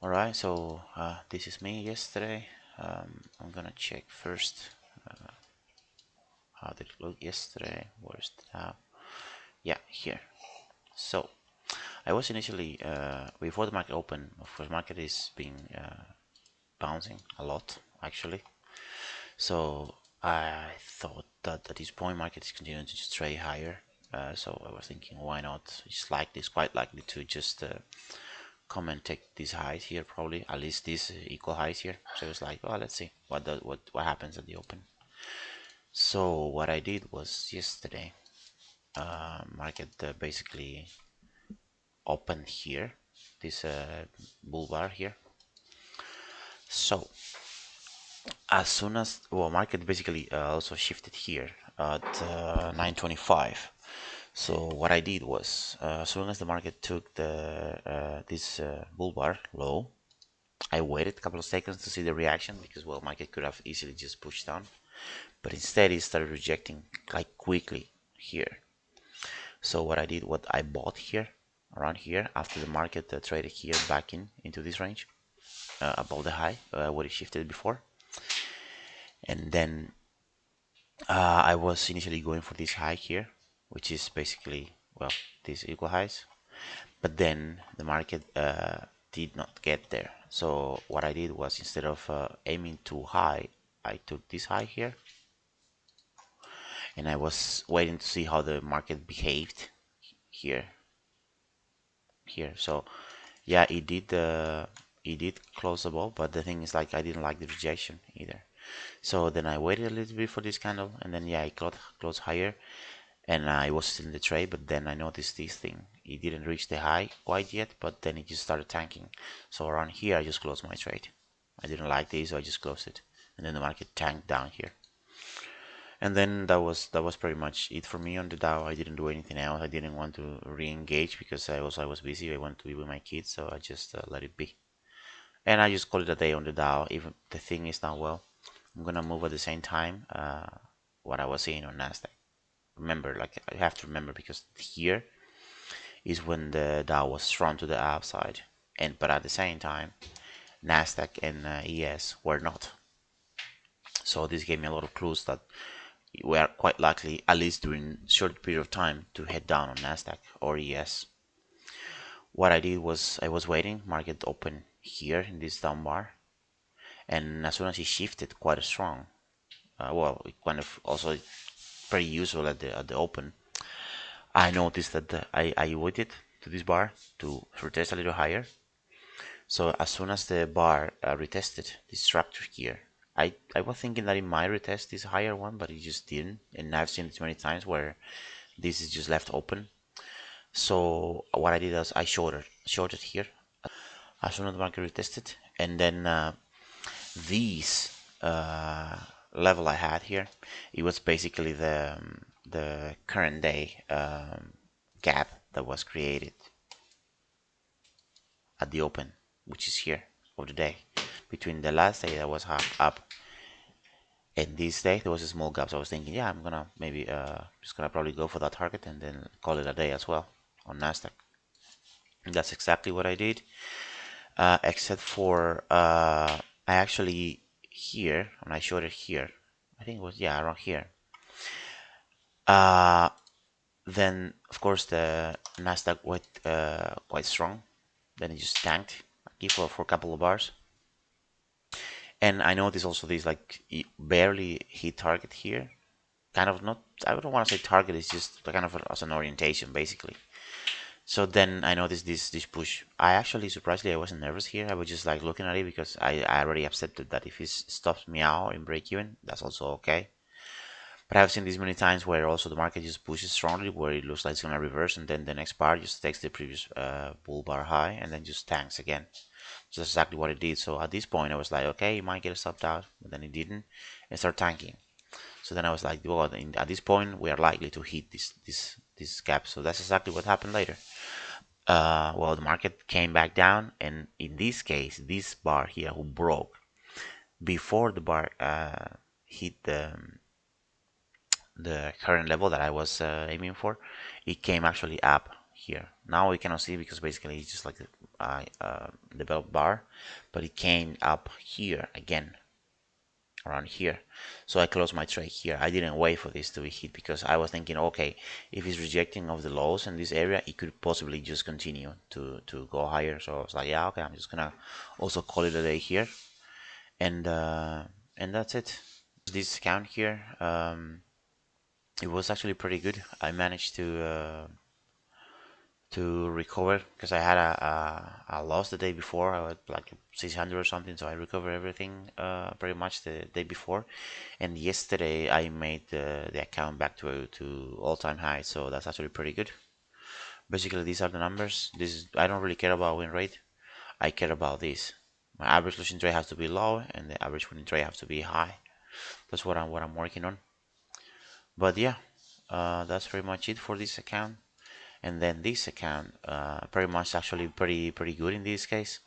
Alright, so this is me yesterday. I'm gonna check first how did it look yesterday. Where's the tab? Yeah, here. So I was initially before the market opened. Of course, market is being bouncing a lot actually. So I thought that at this point market is continuing to just trade higher. So I was thinking, why not? It's quite likely to just come and take these highs here, probably at least these equal highs here. So it's like, well, let's see what happens at the open. So what I did was yesterday, market basically opened here, this bull bar here. So as soon as, well, market basically also shifted here at 9:25. So what I did was, as soon as the market took the this bull bar low, I waited a couple of seconds to see the reaction because, well, market could have easily just pushed down, but instead it started rejecting like quickly here. So what I did, what I bought here, around here, after the market traded here back into this range, above the high, what it shifted before, and then I was initially going for this high here, which is basically, well, these equal highs, but then the market did not get there. So what I did was, instead of aiming too high, I took this high here, and I was waiting to see how the market behaved here. So yeah, it did close above, but the thing is, like, I didn't like the rejection either. So then I waited a little bit for this candle, and then yeah, it closed higher, and I was still in the trade. But then I noticed this thing, it didn't reach the high quite yet, but then it just started tanking. So around here I just closed my trade. I didn't like this, so I just closed it, and then the market tanked down here. And then that was pretty much it for me on the Dow. I didn't do anything else. I didn't want to re-engage because I was busy. I wanted to be with my kids, so I just let it be. And I just call it a day on the Dow. Even the thing is not, well, I'm gonna move at the same time what I was seeing on Nasdaq. Remember, like, I have to remember, because here is when the Dow was strong to the upside, and but at the same time, Nasdaq and ES were not. So this gave me a lot of clues that we are quite likely, at least during a short period of time, to head down on Nasdaq or ES. What I did was, I was waiting, market open here in this down bar, and as soon as it shifted quite strong, well, it kind of also pretty useful at the open, I noticed that I waited to this bar to retest a little higher. So as soon as the bar retested this structure here, I was thinking that it might retest this higher one, but it just didn't. And I've seen it many times where this is just left open. So what I did was I shorted here as soon as the market retested, and then these level I had here, it was basically the current day gap that was created at the open, which is here of the day, between the last day that was half up and this day there was a small gap. So I was thinking, yeah, I'm gonna maybe just gonna probably go for that target and then call it a day as well on Nasdaq. And that's exactly what I did, except for I actually here, when I showed it here, I think it was, yeah, around here. Uh, then of course the Nasdaq went quite strong. Then it just tanked, for a couple of bars. And I noticed also this, like, it barely hit target here. Kind of not, I don't want to say target, it's just kind of as an orientation basically. So then I noticed this push. I actually, surprisingly, I wasn't nervous here. I was just like looking at it because I already accepted that if it stops me out in break even, that's also okay. But I've seen this many times where also the market just pushes strongly, where it looks like it's gonna reverse, and then the next bar just takes the previous bull bar high and then just tanks again. So that's exactly what it did. So at this point, I was like, okay, you might get stopped out, but then it didn't, and start tanking. So then I was like, well, at this point, we are likely to hit this gap. So that's exactly what happened later. Well, the market came back down, and in this case, this bar here who broke before the bar hit the current level that I was aiming for, it came actually up here. Now we cannot see because basically it's just like developed bar, but it came up here again, around here. So I closed my trade here. I didn't wait for this to be hit because I was thinking, okay, if it's rejecting of the lows in this area, it could possibly just continue to go higher. So I was like, yeah, okay, I'm just gonna also call it a day here, and that's it. This account here, it was actually pretty good. I managed to recover because I had a loss the day before. I had like 600 or something, so I recovered everything pretty much the day before. And yesterday I made the account back to all-time high, so that's actually pretty good. Basically, these are the numbers. This is, I don't really care about win rate. I care about this. My average losing trade has to be low, and the average winning trade has to be high. That's what I'm working on. But yeah, that's pretty much it for this account. And then this account, pretty much actually pretty good in this case.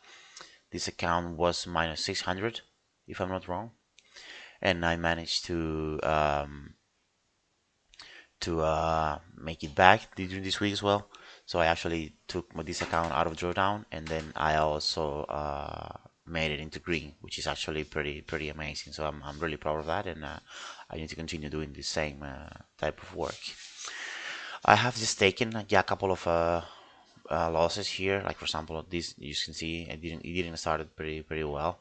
This account was minus 600, if I'm not wrong, and I managed to make it back during this week as well. So I actually took this account out of drawdown, and then I also made it into green, which is actually pretty amazing. So I'm really proud of that, and I need to continue doing the same type of work. I have just taken yeah, a couple of losses here. Like for example, this you can see it didn't started pretty well,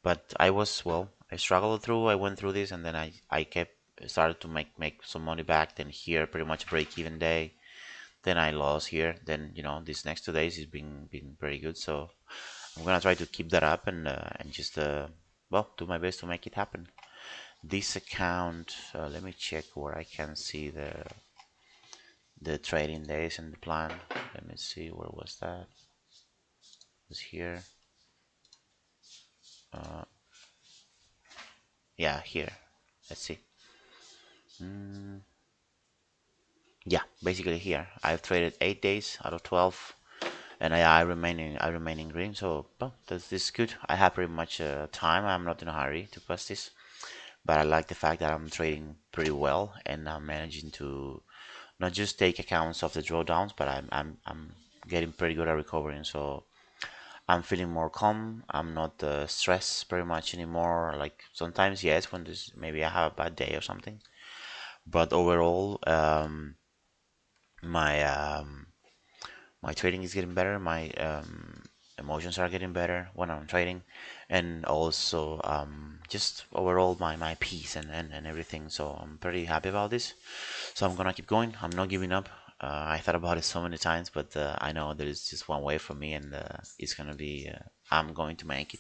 but I was well. I struggled through. I went through this, and then I kept started to make some money back. Then here, pretty much break even day. Then I lost here. Then these next 2 days has been pretty good. So I'm gonna try to keep that up and just well do my best to make it happen. This account, let me check where I can see the trading days and the plan. Let me see, where was that? It was here. Uh, yeah, here. Let's see. Mm, yeah, basically here. I've traded 8 days out of 12, and I remain in green. So well, this is good. I have pretty much time. I'm not in a hurry to pass this, but I like the fact that I'm trading pretty well and I'm managing to not just take accounts of the drawdowns, but I'm getting pretty good at recovering. So I'm feeling more calm. I'm not stressed very much anymore. Like sometimes, yes, when this maybe I have a bad day or something. But overall, my my trading is getting better. My emotions are getting better when I'm trading, and also just overall my peace and everything. So I'm pretty happy about this. So I'm gonna keep going. I'm not giving up. I thought about it so many times, but I know there is just one way for me, and it's gonna be I'm going to make it.